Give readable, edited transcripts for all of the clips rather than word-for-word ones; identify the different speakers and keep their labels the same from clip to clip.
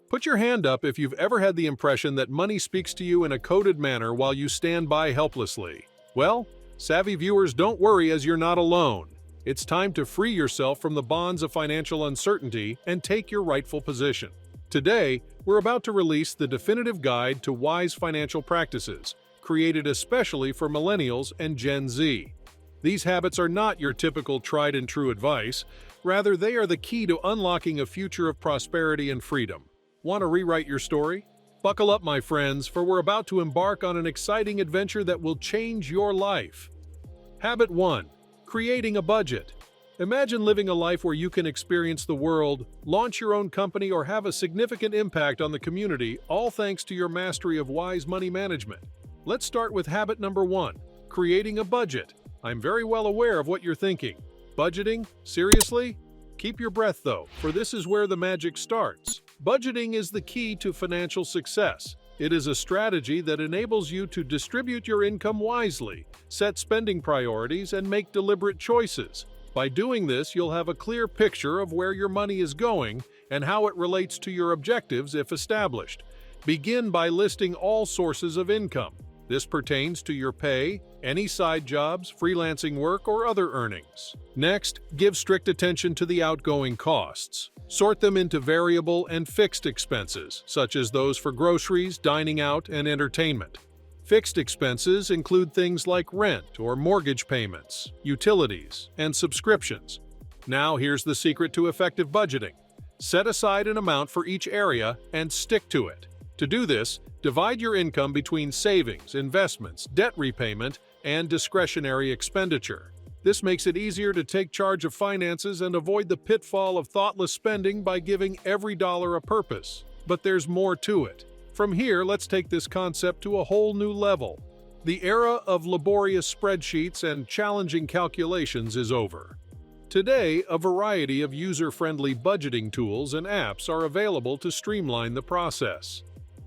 Speaker 1: Put your hand up if you've ever had the impression that money speaks to you in a coded manner while you stand by helplessly. Well, savvy viewers, don't worry, as you're not alone. It's time to free yourself from the bonds of financial uncertainty and take your rightful position. Today, we're about to release the definitive guide to wise financial practices, created especially for millennials and Gen Z. These habits are not your typical tried-and-true advice. Rather, they are the key to unlocking a future of prosperity and freedom. Want to rewrite your story? Buckle up, my friends, for we're about to embark on an exciting adventure that will change your life. Habit 1. Creating a budget. Imagine living a life where you can experience the world, launch your own company, or have a significant impact on the community, all thanks to your mastery of wise money management. Let's start with habit number 1, creating a budget. I'm very well aware of what you're thinking. Budgeting? Seriously? Keep your breath though, for this is where the magic starts. Budgeting is the key to financial success. It is a strategy that enables you to distribute your income wisely, set spending priorities, and make deliberate choices. By doing this, you'll have a clear picture of where your money is going and how it relates to your objectives if established. Begin by listing all sources of income. This pertains to your pay, any side jobs, freelancing work, or other earnings. Next, give strict attention to the outgoing costs. Sort them into variable and fixed expenses, such as those for groceries, dining out, and entertainment. Fixed expenses include things like rent or mortgage payments, utilities, and subscriptions. Now here's the secret to effective budgeting. Set aside an amount for each area and stick to it. To do this, divide your income between savings, investments, debt repayment, and discretionary expenditure. This makes it easier to take charge of finances and avoid the pitfall of thoughtless spending by giving every dollar a purpose. But there's more to it. From here, let's take this concept to a whole new level. The era of laborious spreadsheets and challenging calculations is over. Today, a variety of user-friendly budgeting tools and apps are available to streamline the process.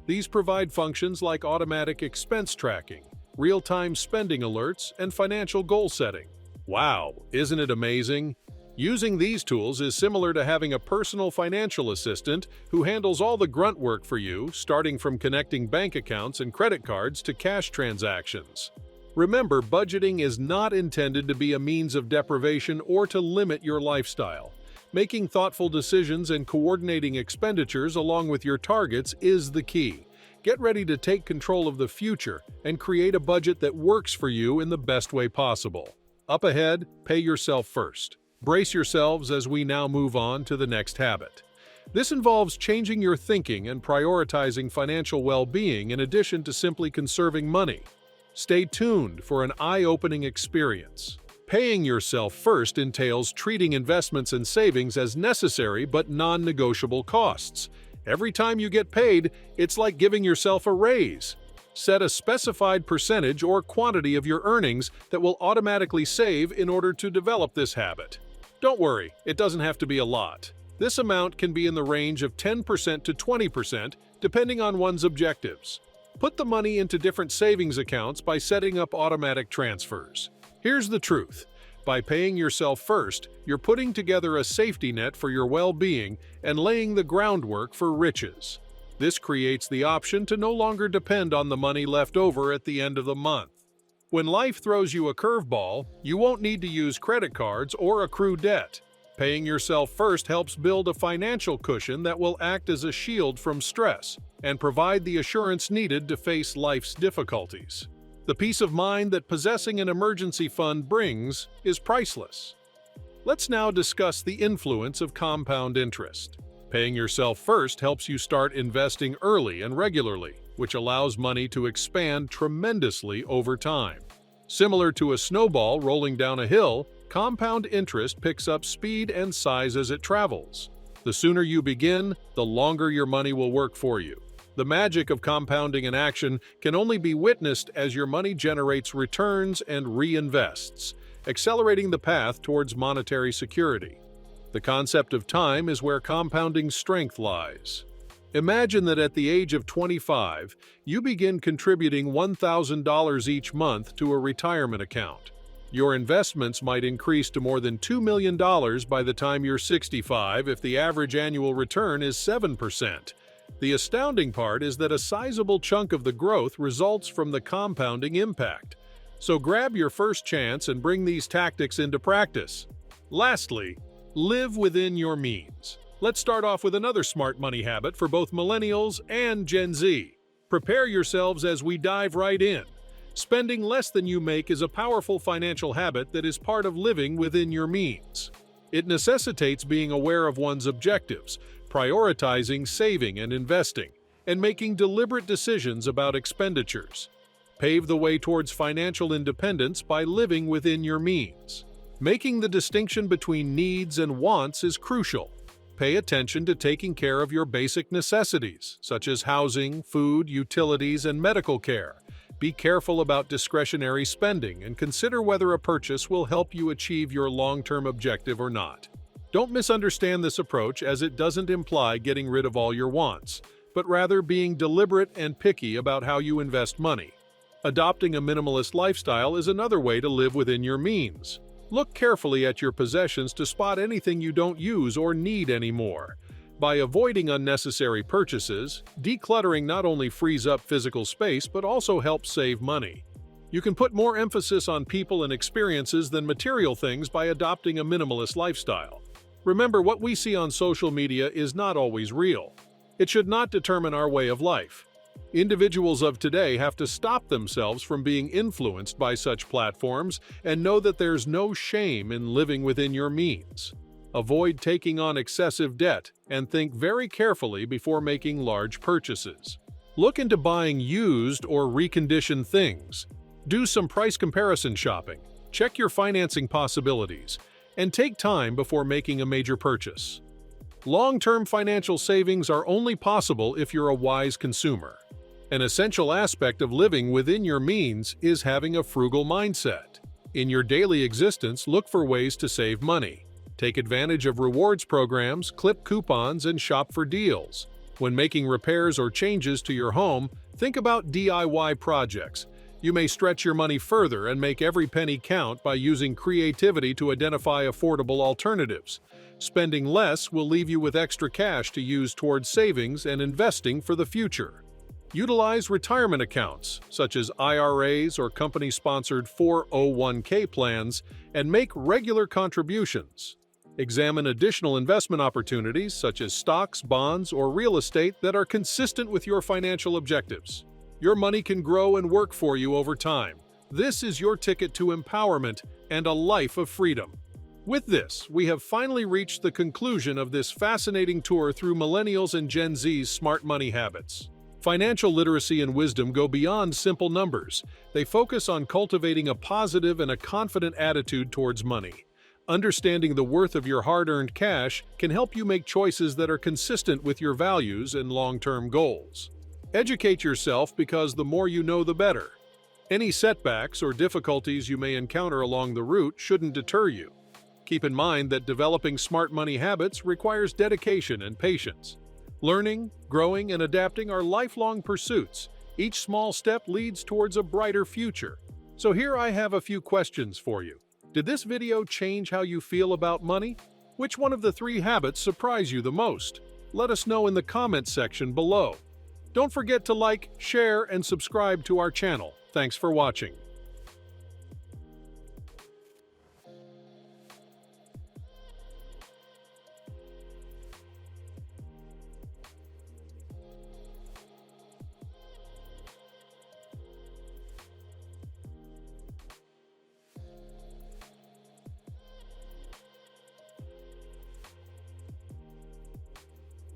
Speaker 1: These provide functions like automatic expense tracking, real-time spending alerts, and financial goal setting. Wow, isn't it amazing? Using these tools is similar to having a personal financial assistant who handles all the grunt work for you, starting from connecting bank accounts and credit cards to cash transactions. Remember, budgeting is not intended to be a means of deprivation or to limit your lifestyle. Making thoughtful decisions and coordinating expenditures along with your targets is the key. Get ready to take control of the future and create a budget that works for you in the best way possible. Up ahead, pay yourself first. Brace yourselves as we now move on to the next habit. This involves changing your thinking and prioritizing financial well-being in addition to simply conserving money. Stay tuned for an eye-opening experience. Paying yourself first entails treating investments and savings as necessary but non-negotiable costs. Every time you get paid, it's like giving yourself a raise. Set a specified percentage or quantity of your earnings that will automatically save in order to develop this habit. Don't worry, it doesn't have to be a lot. This amount can be in the range of 10% to 20%, depending on one's objectives. Put the money into different savings accounts by setting up automatic transfers. Here's the truth. By paying yourself first, you're putting together a safety net for your well-being and laying the groundwork for riches. This creates the option to no longer depend on the money left over at the end of the month. When life throws you a curveball, you won't need to use credit cards or accrue debt. Paying yourself first helps build a financial cushion that will act as a shield from stress and provide the assurance needed to face life's difficulties. The peace of mind that possessing an emergency fund brings is priceless. Let's now discuss the influence of compound interest. Paying yourself first helps you start investing early and regularly, which allows money to expand tremendously over time. Similar to a snowball rolling down a hill, compound interest picks up speed and size as it travels. The sooner you begin, the longer your money will work for you. The magic of compounding in action can only be witnessed as your money generates returns and reinvests, accelerating the path towards monetary security. The concept of time is where compounding's strength lies. Imagine that at the age of 25, you begin contributing $1,000 each month to a retirement account. Your investments might increase to more than $2 million by the time you're 65 if the average annual return is 7%. The astounding part is that a sizable chunk of the growth results from the compounding impact. So grab your first chance and bring these tactics into practice. Lastly, live within your means. Let's start off with another smart money habit for both millennials and Gen Z. Prepare yourselves as we dive right in. Spending less than you make is a powerful financial habit that is part of living within your means. It necessitates being aware of one's objectives, prioritizing saving and investing, and making deliberate decisions about expenditures. Pave the way towards financial independence by living within your means. Making the distinction between needs and wants is crucial. Pay attention to taking care of your basic necessities, such as housing, food, utilities, and medical care. Be careful about discretionary spending and consider whether a purchase will help you achieve your long-term objective or not. Don't misunderstand this approach, as it doesn't imply getting rid of all your wants, but rather being deliberate and picky about how you invest money. Adopting a minimalist lifestyle is another way to live within your means. Look carefully at your possessions to spot anything you don't use or need anymore. By avoiding unnecessary purchases, decluttering not only frees up physical space but also helps save money. You can put more emphasis on people and experiences than material things by adopting a minimalist lifestyle. Remember, what we see on social media is not always real. It should not determine our way of life. Individuals of today have to stop themselves from being influenced by such platforms and know that there's no shame in living within your means. Avoid taking on excessive debt and think very carefully before making large purchases. Look into buying used or reconditioned things. Do some price comparison shopping, check your financing possibilities, and take time before making a major purchase. Long-term financial savings are only possible if you're a wise consumer. An essential aspect of living within your means is having a frugal mindset. In your daily existence, look for ways to save money. Take advantage of rewards programs, clip coupons, and shop for deals. When making repairs or changes to your home, think about DIY projects. You may stretch your money further and make every penny count by using creativity to identify affordable alternatives. Spending less will leave you with extra cash to use towards savings and investing for the future. Utilize retirement accounts, such as IRAs or company-sponsored 401k plans, and make regular contributions. Examine additional investment opportunities, such as stocks, bonds, or real estate that are consistent with your financial objectives. Your money can grow and work for you over time. This is your ticket to empowerment and a life of freedom. With this, we have finally reached the conclusion of this fascinating tour through Millennials and Gen Z's smart money habits. Financial literacy and wisdom go beyond simple numbers. They focus on cultivating a positive and a confident attitude towards money. Understanding the worth of your hard-earned cash can help you make choices that are consistent with your values and long-term goals. Educate yourself, because the more you know, the better. Any setbacks or difficulties you may encounter along the route shouldn't deter you. Keep in mind that developing smart money habits requires dedication and patience. Learning, growing, and adapting are lifelong pursuits. Each small step leads towards a brighter future. So here I have a few questions for you. Did this video change how you feel about money? Which one of the 3 habits surprised you the most? Let us know in the comments section below. Don't forget to like, share, and subscribe to our channel. Thanks for watching.